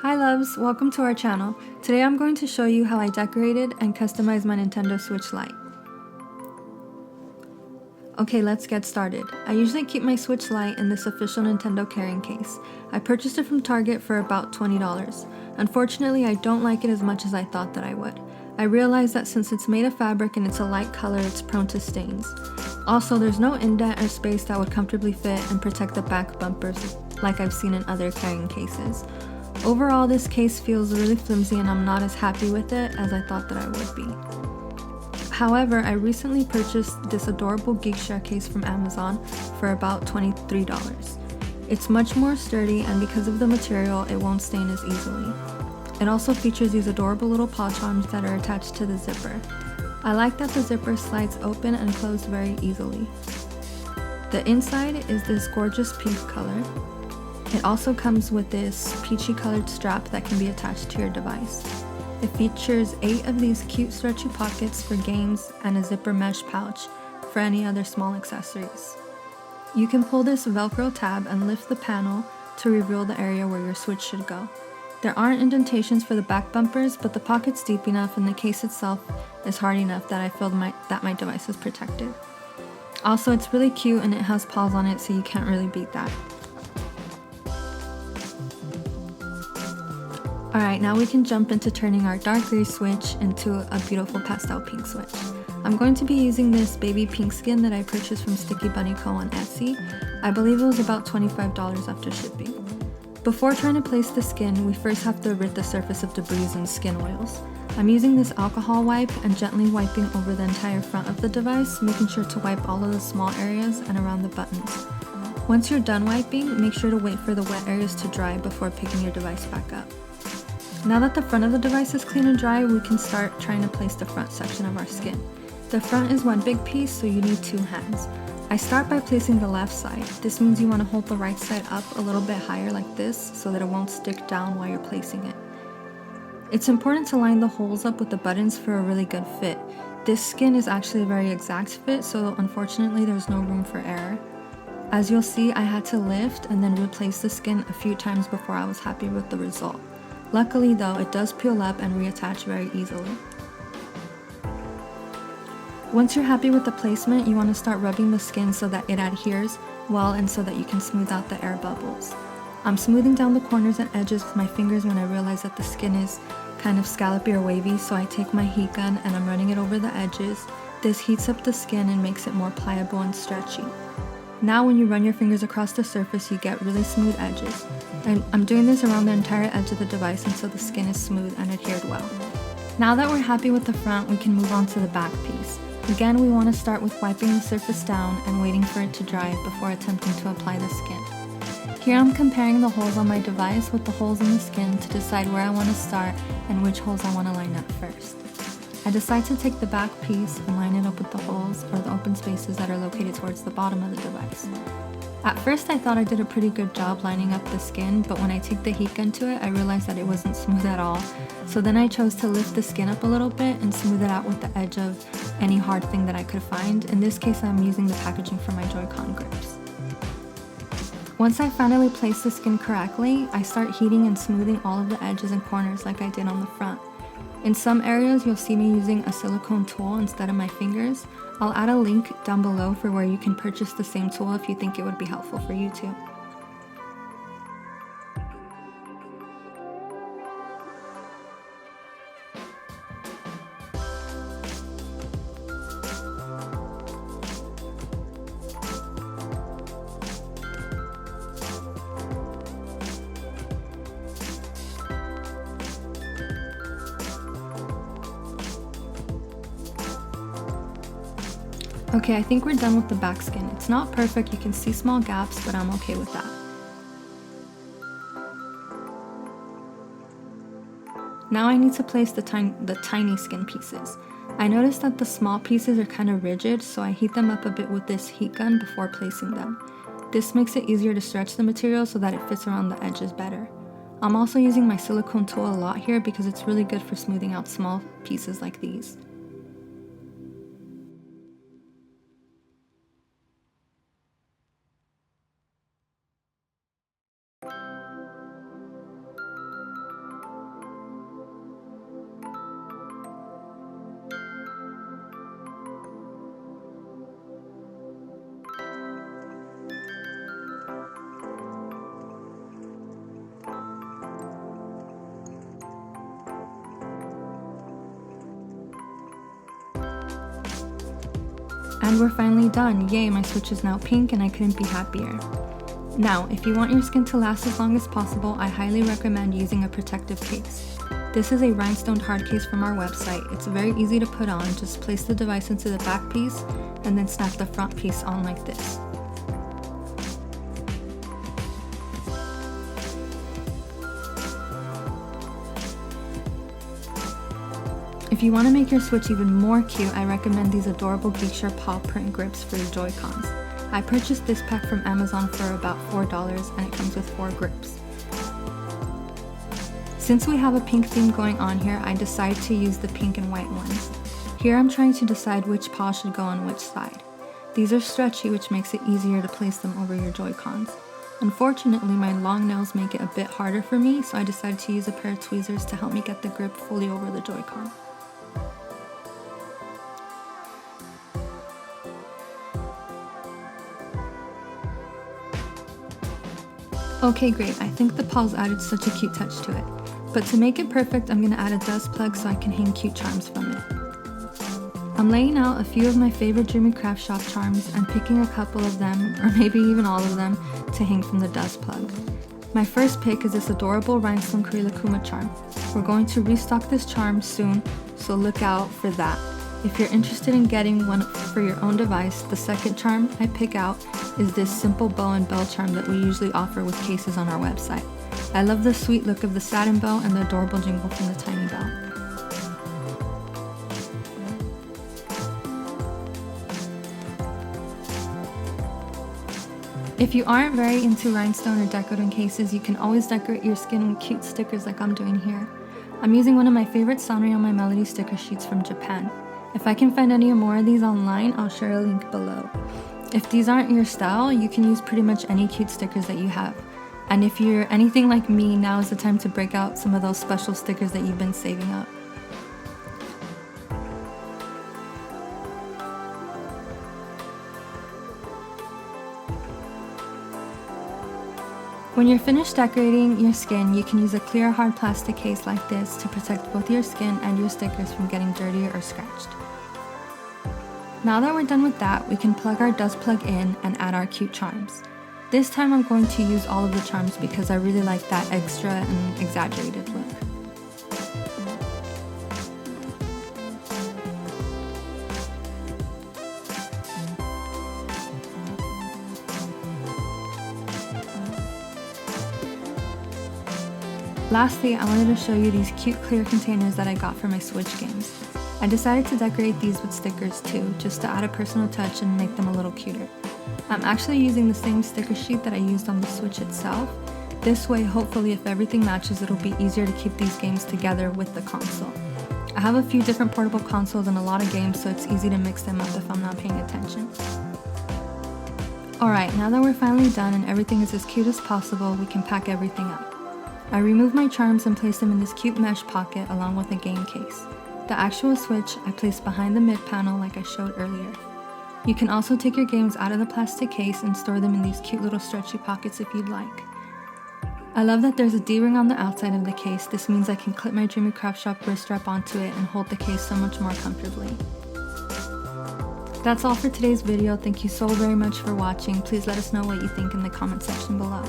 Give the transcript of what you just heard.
Hi loves, welcome to our channel. Today I'm going to show you how I decorated and customized my Nintendo Switch Lite. Okay, let's get started. I usually keep my Switch Lite in this official Nintendo carrying case. I purchased it from Target for about $20. Unfortunately, I don't like it as much as I thought that I would. I realized that since it's made of fabric and it's a light color, it's prone to stains. Also, there's no indent or space that would comfortably fit and protect the back bumpers like I've seen in other carrying cases. Overall, this case feels really flimsy and I'm not as happy with it as I thought that I would be. However, I recently purchased this adorable Geekshare case from Amazon for about $23. It's much more sturdy, and because of the material, it won't stain as easily. It also features these adorable little paw charms that are attached to the zipper. I like that the zipper slides open and closed very easily. The inside is this gorgeous pink color. It also comes with this peachy colored strap that can be attached to your device. It features 8 of these cute stretchy pockets for games and a zipper mesh pouch for any other small accessories. You can pull this Velcro tab and lift the panel to reveal the area where your Switch should go. There aren't indentations for the back bumpers, but the pocket's deep enough and the case itself is hard enough that I feel that my device is protected. Also, it's really cute and it has paws on it, so you can't really beat that. Alright, now we can jump into turning our dark gray Switch into a beautiful pastel pink Switch. I'm going to be using this baby pink skin that I purchased from StickyBunnyCo on Etsy. I believe it was about $25 after shipping. Before trying to place the skin, we first have to rid the surface of debris and skin oils. I'm using this alcohol wipe and gently wiping over the entire front of the device, making sure to wipe all of the small areas and around the buttons. Once you're done wiping, make sure to wait for the wet areas to dry before picking your device back up. Now that the front of the device is clean and dry, we can start trying to place the front section of our skin. The front is one big piece, so you need 2 hands. I start by placing the left side. This means you want to hold the right side up a little bit higher like this so that it won't stick down while you're placing it. It's important to line the holes up with the buttons for a really good fit. This skin is actually a very exact fit, so unfortunately there's no room for error. As you'll see, I had to lift and then replace the skin a few times before I was happy with the result. Luckily though, it does peel up and reattach very easily. Once you're happy with the placement, you want to start rubbing the skin so that it adheres well and so that you can smooth out the air bubbles. I'm smoothing down the corners and edges with my fingers when I realize that the skin is kind of scallopy or wavy, so I take my heat gun and I'm running it over the edges. This heats up the skin and makes it more pliable and stretchy. Now when you run your fingers across the surface, you get really smooth edges. And I'm doing this around the entire edge of the device until the skin is smooth and adhered well. Now that we're happy with the front, we can move on to the back piece. Again, we want to start with wiping the surface down and waiting for it to dry before attempting to apply the skin. Here I'm comparing the holes on my device with the holes in the skin to decide where I want to start and which holes I want to line up first. I decide to take the back piece and line it up with the holes or the open spaces that are located towards the bottom of the device. At first I thought I did a pretty good job lining up the skin, but when I take the heat gun to it, I realized that it wasn't smooth at all. So then I chose to lift the skin up a little bit and smooth it out with the edge of any hard thing that I could find. In this case, I'm using the packaging for my Joycon grips. Once I finally place the skin correctly, I start heating and smoothing all of the edges and corners like I did on the front. In some areas, you'll see me using a silicone tool instead of my fingers. I'll add a link down below for where you can purchase the same tool if you think it would be helpful for you too. Okay, I think we're done with the back skin. It's not perfect, you can see small gaps, but I'm okay with that. Now I need to place the tiny skin pieces. I noticed that the small pieces are kind of rigid, so I heat them up a bit with this heat gun before placing them. This makes it easier to stretch the material so that it fits around the edges better. I'm also using my silicone tool a lot here because it's really good for smoothing out small pieces like these. And we're finally done. Yay, my Switch is now pink and I couldn't be happier. Now, if you want your skin to last as long as possible, I highly recommend using a protective case. This is a rhinestoned hard case from our website. It's very easy to put on. Just place the device into the back piece and then snap the front piece on like this. If you want to make your Switch even more cute, I recommend these adorable Geekshare paw print grips for your Joy-Cons. I purchased this pack from Amazon for about $4 and it comes with 4 grips. Since we have a pink theme going on here, I decided to use the pink and white ones. Here I'm trying to decide which paw should go on which side. These are stretchy, which makes it easier to place them over your Joy-Cons. Unfortunately, my long nails make it a bit harder for me, so I decided to use a pair of tweezers to help me get the grip fully over the Joy-Con. Okay, great, I think the paws added such a cute touch to it. But to make it perfect, I'm going to add a dust plug so I can hang cute charms from it. I'm laying out a few of my favorite Dreamy Craft Shop charms and picking a couple of them, or maybe even all of them, to hang from the dust plug. My first pick is this adorable rhinestone Kuma charm. We're going to restock this charm soon, so look out for that. If you're interested in getting one for your own device, the second charm I pick out is this simple bow and bell charm that we usually offer with cases on our website. I love the sweet look of the satin bow and the adorable jingle from the tiny bell. If you aren't very into rhinestone or decorative cases, you can always decorate your skin with cute stickers like I'm doing here. I'm using one of my favorite Sanrio My Melody sticker sheets from Japan. If I can find any more of these online, I'll share a link below. If these aren't your style, you can use pretty much any cute stickers that you have. And if you're anything like me, now is the time to break out some of those special stickers that you've been saving up. When you're finished decorating your skin, you can use a clear hard plastic case like this to protect both your skin and your stickers from getting dirty or scratched. Now that we're done with that, we can plug our dust plug in and add our cute charms. This time I'm going to use all of the charms because I really like that extra and exaggerated look. Lastly, I wanted to show you these cute clear containers that I got for my Switch games. I decided to decorate these with stickers too, just to add a personal touch and make them a little cuter. I'm actually using the same sticker sheet that I used on the Switch itself. This way, hopefully if everything matches, it'll be easier to keep these games together with the console. I have a few different portable consoles and a lot of games, so it's easy to mix them up if I'm not paying attention. Alright, now that we're finally done and everything is as cute as possible, we can pack everything up. I removed my charms and placed them in this cute mesh pocket along with a game case. The actual Switch I placed behind the mid panel like I showed earlier. You can also take your games out of the plastic case and store them in these cute little stretchy pockets if you'd like. I love that there's a D-ring on the outside of the case. This means I can clip my Dreamy Craft Shop wrist strap onto it and hold the case so much more comfortably. That's all for today's video. Thank you so very much for watching. Please let us know what you think in the comment section below.